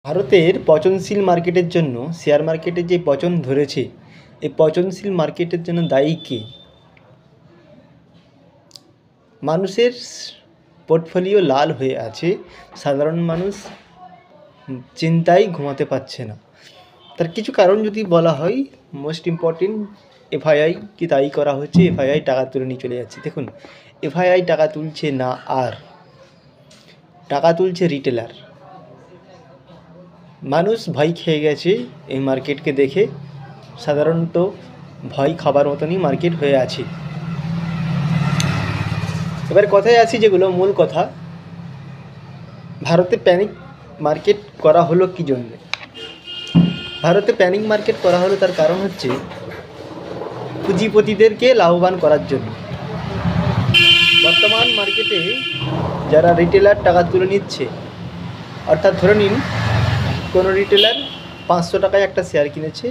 ভারতের পচনশীল মার্কেটের জন্য শেয়ার মার্কেটে যে পচন ধরেছে, এই পচনশীল মার্কেটের জন্য দায়ী কে? মানুষের পোর্টফোলিও লাল হয়ে আছে, সাধারণ মানুষ চিন্তায় ঘুমাতে পারছে না। তার কিছু কারণ যদি বলা হয়, মোস্ট ইম্পর্টেন্ট এফআইআই কি দায়ী করা হচ্ছে। এফআইআই টাকা তুলে নিয়ে চলে যাচ্ছে। দেখুন, এফআইআই টাকা তুলছে না, আর টাকা তুলছে রিটেলার। মানুষ ভয় খেয়ে গেছে এই মার্কেটকে দেখে, সাধারণত ভয় খাবার মতনই মার্কেট হয়ে আছে। এবার কথায় আসি, যেগুলো মূল কথা, ভারতে প্যানিক মার্কেট করা হলো কী জন্যে? ভারতে প্যানিক মার্কেট করা হলো তার কারণ হচ্ছে পুঁজিপতিদেরকে লাভবান করার জন্য। বর্তমান মার্কেটে যারা রিটেলার টাকা তুলে নিচ্ছে, অর্থাৎ ধরে নিন কোনো রিটেলার 500 টাকায় একটা শেয়ার কিনেছে,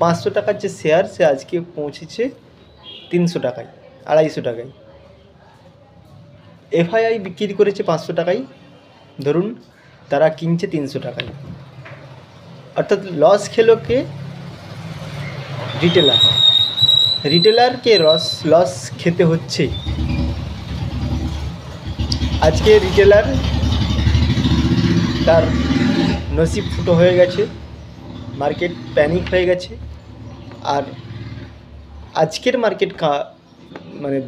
500 টাকার যে শেয়ার সে আজকে পৌঁছেছে 300 টাকায়, 250 টাকায়। এফআইআই বিক্রি করেছে 500 টাকায়, ধরুন তারা কিনছে 300 টাকায়, অর্থাৎ লস খেলো কে? রিটেলার। রিটেলারকে লস খেতে হচ্ছে। আজকে রিটেলার তার নসিব ফুটো হয়ে গেছে, মার্কেট প্যানিক হয়ে গেছে। আর আজকের মার্কেট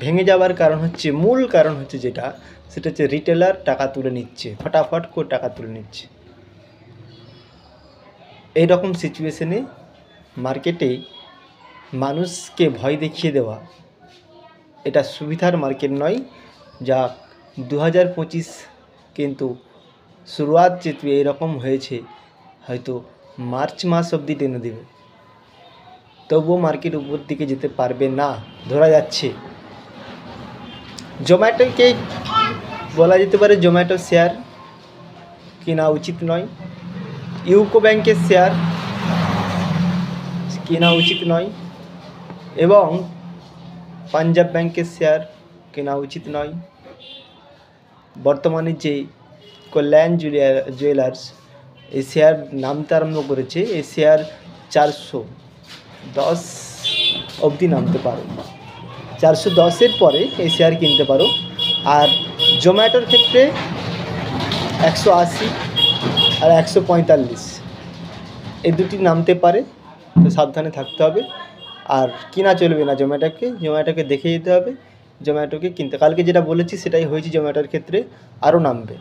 ভেঙে যাওয়ার কারণ হচ্ছে, মূল কারণ হচ্ছে সেটা হচ্ছে রিটেলার টাকা তুলে নিচ্ছে, ফটাফট করে টাকা তুলে নিচ্ছে। এই রকম সিচুয়েশনে মার্কেটে মানুষকে ভয় দেখিয়ে দেওয়া, এটা সুবিধার মার্কেট নয়। যা 2025 কিন্তু শুরুয়াত যেহেতু এইরকম হয়েছে, হয়তো মার্চ মাস অবধি টেনে দেবে, তবুও মার্কেট উপর দিকে যেতে পারবে না ধরা যাচ্ছে। জোম্যাটোকে বলা যেতে পারে জোম্যাটো শেয়ার কেনা উচিত নয়, ইউকো ব্যাংকের শেয়ার কেনা উচিত নয়, এবং পাঞ্জাব ব্যাংকের শেয়ার কেনা উচিত নয়। বর্তমানে যে কল্যাণ জুয়েলার্স এই শেয়ার নামতে আরম্ভ করেছে, এই শেয়ার 410 অবধি নামতে পারো, 410-এর পরে এই শেয়ার কিনতে পারো। আর জোম্যাটোর ক্ষেত্রে 180 আর 145 এই দুটি নামতে পারে, তো সাবধানে থাকতে হবে। আর কিনা চলবে না জোম্যাটোকে দেখে যেতে হবে, জোম্যাটোকে কিনতে। কালকে যেটা বলেছি সেটাই হয়েছে, জোম্যাটোর ক্ষেত্রে আরও নামবে।